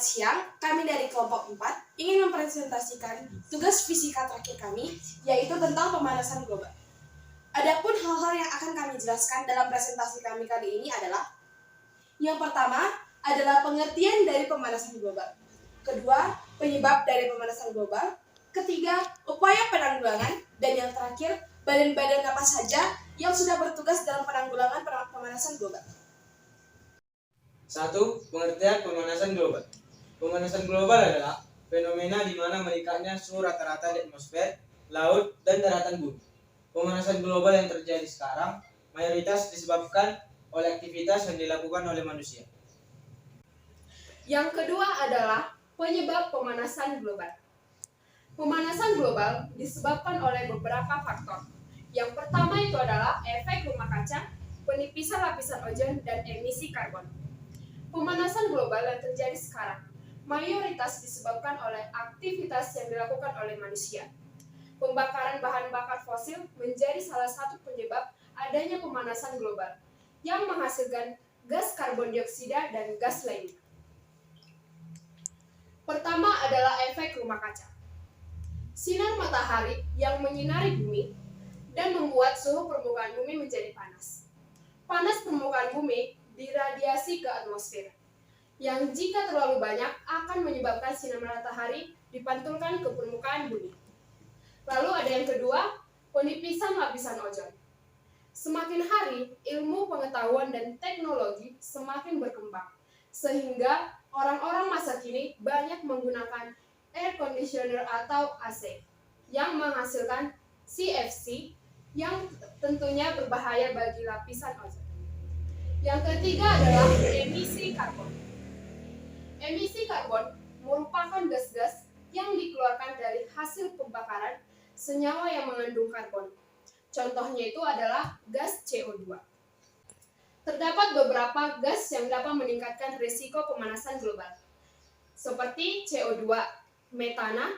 siang, kami dari kelompok 4 ingin mempresentasikan tugas fisika terakhir kami, yaitu tentang pemanasan global. Adapun hal-hal yang akan kami jelaskan dalam presentasi kami kali ini adalah: yang pertama adalah pengertian dari pemanasan global. Kedua, penyebab dari pemanasan global. Ketiga, upaya penanggulangan. Dan yang terakhir, badan-badan apa saja yang sudah bertugas dalam penanggulangan pemanasan global. 1. Pengertian pemanasan global. Pemanasan global adalah fenomena di mana meningkatnya suhu rata-rata di atmosfer, laut, dan daratan bumi. Pemanasan global yang terjadi sekarang mayoritas disebabkan oleh aktivitas yang dilakukan oleh manusia. Yang kedua adalah penyebab pemanasan global. Pemanasan global disebabkan oleh beberapa faktor. Yang pertama itu adalah efek rumah kaca, penipisan lapisan ozon, dan emisi karbon. Pemanasan global yang terjadi sekarang mayoritas disebabkan oleh aktivitas yang dilakukan oleh manusia. Pembakaran bahan bakar fosil menjadi salah satu penyebab adanya pemanasan global yang menghasilkan gas karbon dioksida dan gas lainnya. Pertama adalah efek rumah kaca. Sinar matahari yang menyinari bumi dan membuat suhu permukaan bumi menjadi panas. Panas permukaan bumi diradiasi ke atmosfer, yang jika terlalu banyak akan menyebabkan sinar matahari dipantulkan ke permukaan bumi. Lalu ada yang kedua, penipisan lapisan ozon. Semakin hari, ilmu pengetahuan dan teknologi semakin berkembang, sehingga orang-orang masa kini banyak menggunakan air conditioner atau AC yang menghasilkan CFC yang tentunya berbahaya bagi lapisan ozon. Yang ketiga adalah emisi karbon. Emisi karbon merupakan gas-gas yang dikeluarkan dari hasil pembakaran senyawa yang mengandung karbon. Contohnya itu adalah gas CO2. Terdapat beberapa gas yang dapat meningkatkan risiko pemanasan global, seperti CO2, metana,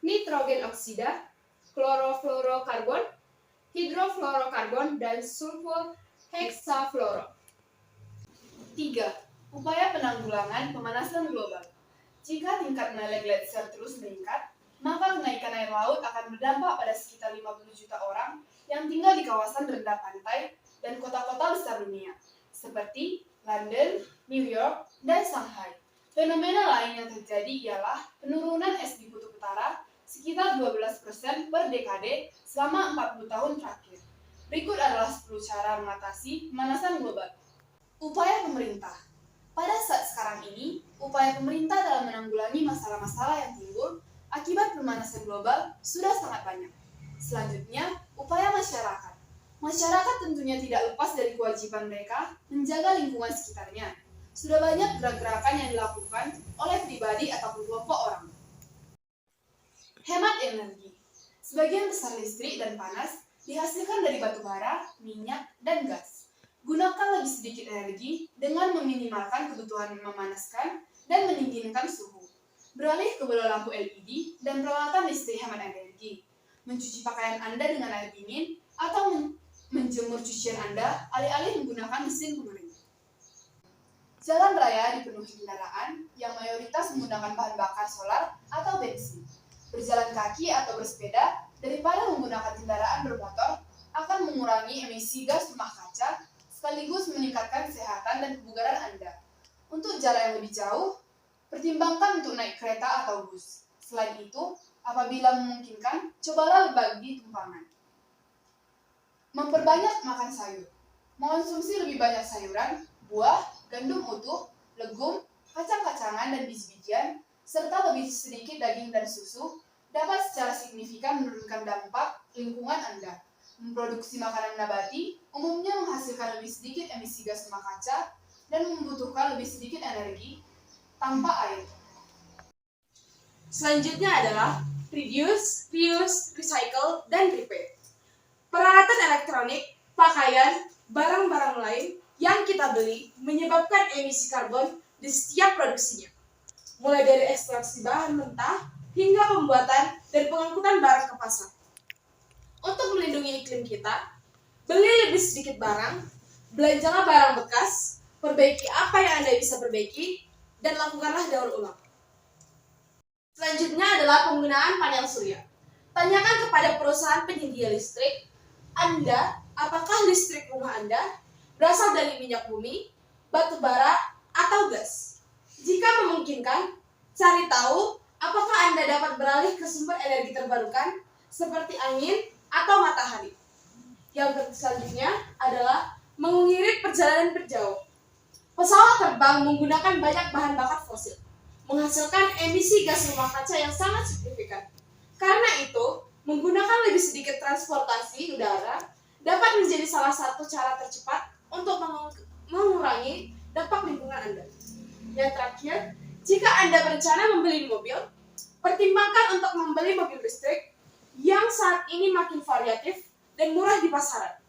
nitrogen oksida, klorofluorokarbon, hidrofluorokarbon, dan sulfur heksafluoro. 3. Upaya penanggulangan pemanasan global. Jika tingkat meleleh gletser terus meningkat, maka kenaikan air laut akan berdampak pada sekitar 50 juta orang yang tinggal di kawasan rendah pantai dan kota-kota besar dunia, seperti London, New York, dan Shanghai. Fenomena lain yang terjadi ialah penurunan es di kutub utara sekitar 12% per dekade selama 40 tahun terakhir. Berikut adalah 10 cara mengatasi pemanasan global. Upaya pemerintah. Pada saat sekarang ini, upaya pemerintah dalam menanggulangi masalah-masalah yang timbul akibat pemanasan global sudah sangat banyak. Selanjutnya, upaya masyarakat. Masyarakat tentunya tidak lepas dari kewajiban mereka menjaga lingkungan sekitarnya. Sudah banyak gerak-gerakan yang dilakukan oleh pribadi ataupun kelompok orang. Hemat energi. Sebagian besar listrik dan panas dihasilkan dari batu bara, minyak, dan gas. Gunakan lebih sedikit energi dengan meminimalkan kebutuhan memanaskan dan mendinginkan suhu. Beralih ke bola lampu LED dan peralatan listrik hemat energi. Mencuci pakaian Anda dengan air dingin atau menjemur cucian Anda alih-alih menggunakan mesin pengering. Jalan raya dipenuhi kendaraan yang mayoritas menggunakan bahan bakar solar atau bensin. Berjalan kaki atau bersepeda daripada menggunakan kendaraan bermotor akan mengurangi emisi gas rumah kaca sekaligus meningkatkan kesehatan dan kebugaran Anda. Untuk jarak yang lebih jauh, pertimbangkan untuk naik kereta atau bus. Selain itu, apabila memungkinkan, cobalah berbagi tumpangan. Memperbanyak makan sayur. Mengonsumsi lebih banyak sayuran, buah, gandum utuh, legum, kacang-kacangan, dan biji-bijian, serta lebih sedikit daging dan susu, dapat secara signifikan menurunkan dampak lingkungan Anda. Memproduksi makanan nabati umumnya menghasilkan lebih sedikit emisi gas rumah kaca dan membutuhkan lebih sedikit energi tanpa air. Selanjutnya adalah reduce, reuse, recycle, dan repair. Peralatan elektronik, pakaian, barang-barang lain yang kita beli menyebabkan emisi karbon di setiap produksinya, mulai dari ekstraksi bahan mentah hingga pembuatan dan pengangkutan barang ke pasar. Untuk melindungi iklim kita, beli lebih sedikit barang, belanjalah barang bekas, perbaiki apa yang Anda bisa perbaiki, dan lakukanlah daur ulang. Selanjutnya adalah penggunaan panel surya. Tanyakan kepada perusahaan penyedia listrik, Anda, apakah listrik rumah Anda berasal dari minyak bumi, batu bara, atau gas? Jika memungkinkan, cari tahu apakah Anda dapat beralih ke sumber energi terbarukan seperti angin atau matahari. Yang selanjutnya adalah mengirit perjalanan berjauh. Pesawat terbang menggunakan banyak bahan bakar fosil, menghasilkan emisi gas rumah kaca yang sangat signifikan. Karena itu, menggunakan lebih sedikit transportasi udara dapat menjadi salah satu cara tercepat untuk mengurangi dampak lingkungan Anda. Yang terakhir, jika Anda berencana membeli mobil, pertimbangkan untuk membeli mobil listrik yang saat ini makin variatif dan murah di pasaran.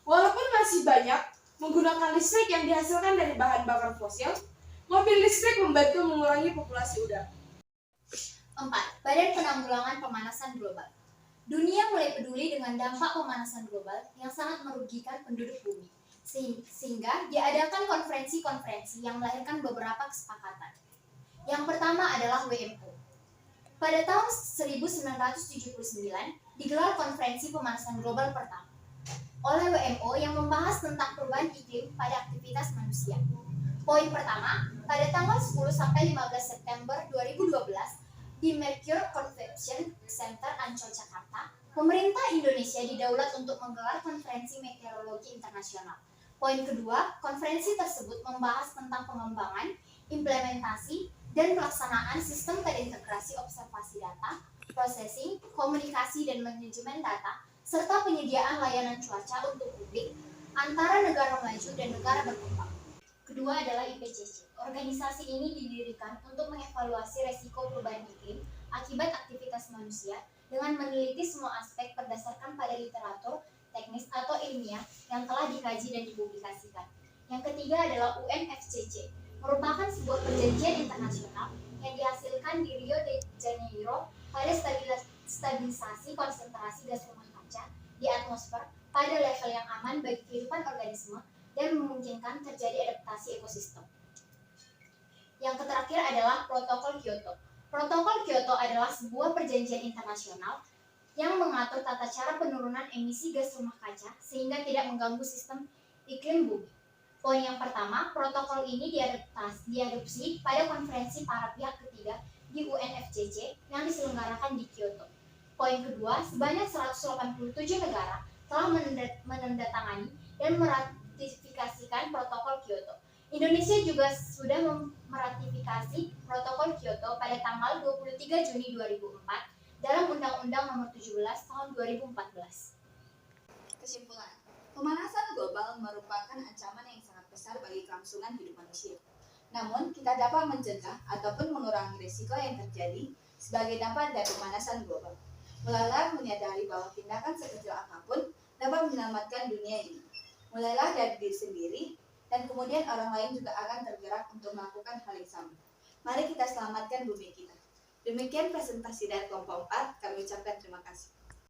Walaupun masih banyak menggunakan listrik yang dihasilkan dari bahan bakar fosil, mobil listrik membantu mengurangi populasi udara. 4. Badan Penanggulangan Pemanasan Global. Dunia mulai peduli dengan dampak pemanasan global yang sangat merugikan penduduk bumi, sehingga diadakan konferensi-konferensi yang melahirkan beberapa kesepakatan. Yang pertama adalah WMO. Pada tahun 1979, digelar konferensi pemanasan global pertama oleh WMO yang membahas tentang perubahan iklim pada aktivitas manusia. Poin pertama, pada tanggal 10-15 September 2012, di Mercure Convention Center Ancol, Jakarta, pemerintah Indonesia didaulat untuk menggelar konferensi meteorologi internasional. Poin kedua, konferensi tersebut membahas tentang pengembangan, implementasi, dan pelaksanaan sistem terintegrasi observasi data, processing, komunikasi, dan manajemen data, serta penyediaan layanan cuaca untuk publik antara negara maju dan negara berkembang. Kedua adalah IPCC. Organisasi ini didirikan untuk mengevaluasi resiko perubahan iklim akibat aktivitas manusia dengan meneliti semua aspek berdasarkan pada literatur, teknis atau ilmiah yang telah dikaji dan dipublikasikan. Yang ketiga adalah UNFCCC, merupakan sebuah perjanjian internasional yang dihasilkan di Rio de Janeiro pada stabilisasi konsentrasi gas rumah kaca di atmosfer pada level yang aman bagi kehidupan organisme dan memungkinkan terjadi adaptasi ekosistem. Yang terakhir adalah Protokol Kyoto. Protokol Kyoto adalah sebuah perjanjian internasional yang mengatur tata cara penurunan emisi gas rumah kaca sehingga tidak mengganggu sistem iklim bumi. Poin yang pertama, protokol ini diadopsi pada konferensi para pihak ketiga di UNFCCC yang diselenggarakan di Kyoto. Poin kedua, sebanyak 187 negara telah menandatangani dan meratifikasikan protokol Kyoto. Indonesia juga sudah meratifikasi protokol Kyoto pada tanggal 23 Juni 2004 dalam Undang-Undang Nomor 17 Tahun 2014. Kesimpulan, pemanasan global merupakan ancaman yang sangat besar bagi kelangsungan hidup manusia. Namun, kita dapat mencegah ataupun mengurangi risiko yang terjadi sebagai dampak dari pemanasan global. Mulailah menyadari bahwa tindakan sekecil apapun dapat menyelamatkan dunia ini. Mulailah dari diri sendiri, dan kemudian orang lain juga akan tergerak untuk melakukan hal yang sama. Mari kita selamatkan bumi kita. Demikian presentasi dari kelompok 4, kami ucapkan terima kasih.